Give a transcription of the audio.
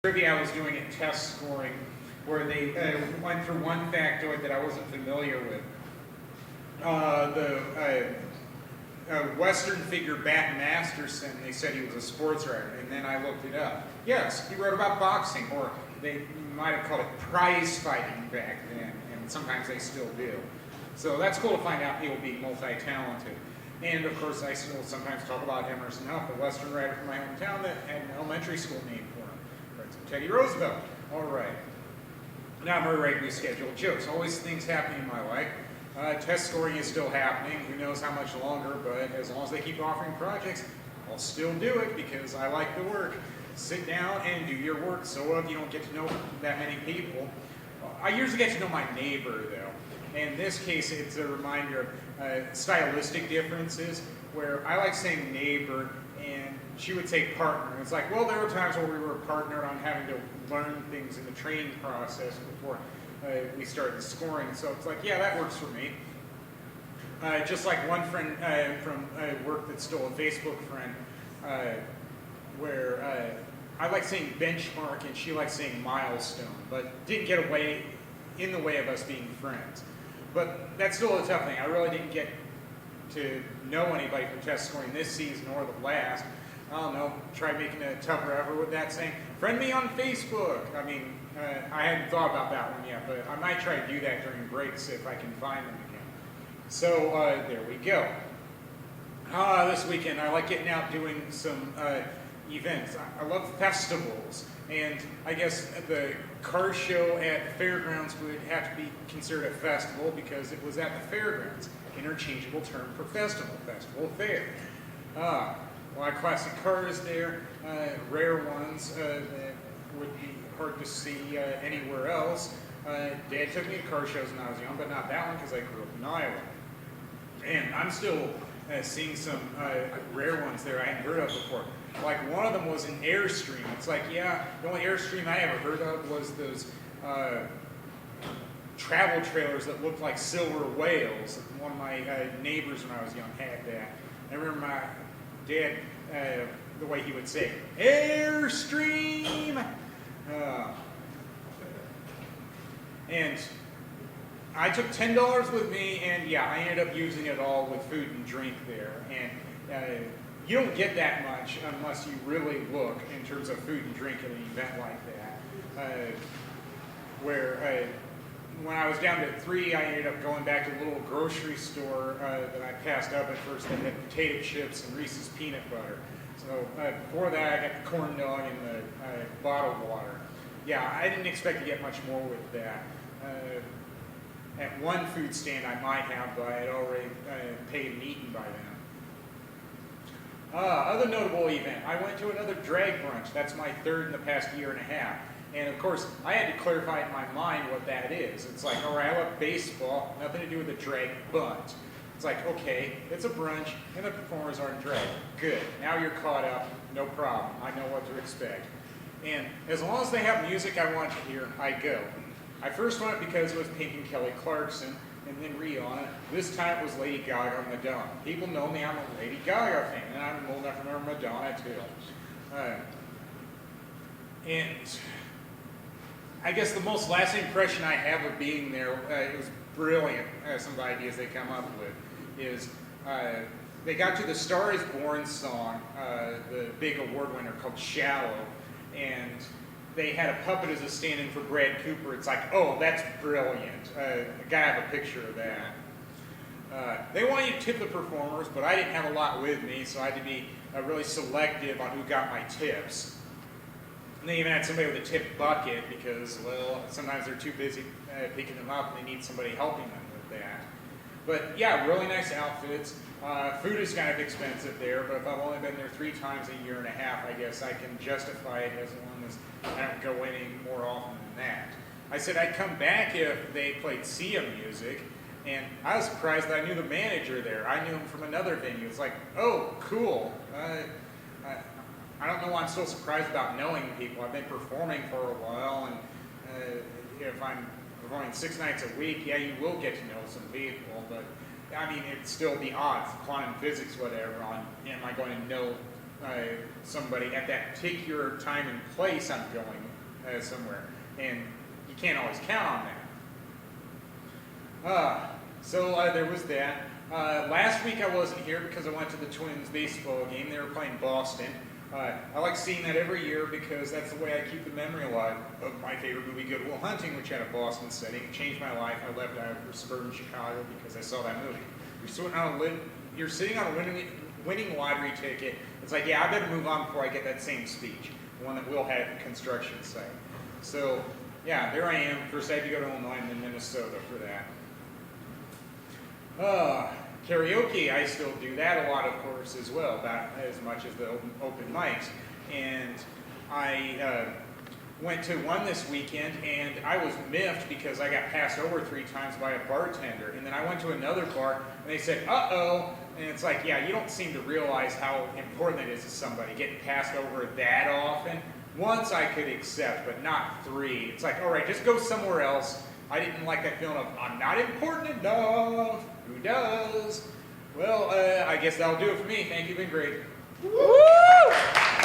Trivia I was doing at test scoring where they went through one factoid that I wasn't familiar with. The Western figure Bat Masterson, they said he was a sports writer, and then I looked it up. Yes, he wrote about boxing, or they might have called it prize fighting back then, and sometimes they still do. So that's cool to find out people being multi-talented. And of course, I still sometimes talk about Emerson Huff, the Western writer from my hometown that had an elementary school named for him. Teddy Roosevelt. All right. Now more regularly scheduled jokes. Always things happening in my life. Test scoring is still happening. Who knows how much longer, but as long as they keep offering projects, I'll still do it because I like the work. Sit down and do your work so you don't get to know that many people. I usually get to know my neighbor, though. In this case, it's a reminder of stylistic differences, where I like saying neighbor, and she would say partner. It's like, well, there were times where we were partnered on having to learn things in the training process before we started scoring. So it's like, yeah, that works for me. Just like one friend from work that's still a Facebook friend, where I like saying benchmark and she likes saying milestone, but didn't get away in the way of us being friends. But that's still a tough thing. I really didn't get to know anybody from test scoring this season or the last. I don't know, try making a tougher effort with that, saying, friend me on Facebook. I mean, I hadn't thought about that one yet, but I might try to do that during breaks if I can find them again. So there we go. This weekend, I like getting out doing some events. I love festivals, and I guess the car show at the fairgrounds would have to be considered a festival because it was at the fairgrounds. Interchangeable term for festival, festival fair. A lot of classic cars there, rare ones that would be hard to see anywhere else. Dad took me to car shows when I was young, but not that one because I grew up in Iowa. And I'm still seeing some rare ones there I hadn't heard of before. Like one of them was an Airstream. It's like, yeah, the only Airstream I ever heard of was those travel trailers that looked like silver whales. One of my neighbors when I was young had that. I remember my dad, the way he would say, Airstream! And I took $10 with me, and yeah, I ended up using it all with food and drink there. And you don't get that much unless you really look in terms of food and drink at an event like that. When I was down to 3, I ended up going back to a little grocery store that I passed up at first that had potato chips and Reese's peanut butter. So before that, I got the corn dog and the bottled water. Yeah, I didn't expect to get much more with that. At one food stand I might have, but I had already paid and eaten by then. Other notable event, I went to another drag brunch. That's my third in the past year and a half. And of course, I had to clarify in my mind what that is. It's like, all right, I love baseball, nothing to do with the drag, but it's like, okay, it's a brunch, and the performers aren't drag. Good, now you're caught up, no problem. I know what to expect. And as long as they have music I want to hear, I go. I first went because it was Pink and Kelly Clarkson, and then Rihanna. This time it was Lady Gaga and Madonna. People know me, I'm a Lady Gaga fan, and I'm old enough to remember Madonna too. And I guess the most lasting impression I have of being there, it was brilliant, some of the ideas they come up with, is they got to the Star is Born song, the big award winner called Shallow, and they had a puppet as a stand-in for Brad Cooper. It's like, oh, that's brilliant. I gotta have a picture of that. They want you to tip the performers, but I didn't have a lot with me, so I had to be really selective on who got my tips. And they even had somebody with a tip bucket because, well, sometimes they're too busy picking them up and they need somebody helping them with that. But yeah, really nice outfits. Food is kind of expensive there, but if I've only been there 3 times a year and a half, I guess I can justify it as long as I don't go any more often than that. I said I'd come back if they played Sia music, and I was surprised that I knew the manager there. I knew him from another venue. It's like, oh, cool. I don't know why I'm still surprised about knowing people. I've been performing for a while, and if I'm performing 6 nights a week, yeah, you will get to know some people, but I mean, it's still the odds, quantum physics, whatever, on am I going to know somebody at that particular time and place I'm going somewhere, and you can't always count on that. So there was that. Last week I wasn't here because I went to the Twins baseball game. They were playing Boston. I like seeing that every year because that's the way I keep the memory alive of my favorite movie, Good Will Hunting, which had a Boston setting. It changed my life. I left out for suburban Chicago because I saw that movie. You're sitting on a winning lottery ticket. It's like, yeah, I better move on before I get that same speech, the one that Will had at the construction site. So, yeah, there I am. First I had to go to Illinois and then Minnesota for that. Karaoke, I still do that a lot, of course, as well, about as much as the open mics. And I went to one this weekend, and I was miffed because I got passed over 3 times by a bartender. And then I went to another bar, and they said, uh-oh. And it's like, yeah, you don't seem to realize how important it is to somebody, getting passed over that often. Once I could accept, but not 3. It's like, all right, just go somewhere else. I didn't like that feeling of, I'm not important enough. Who does? Well, I guess that'll do it for me. Thank you, been great. Woo!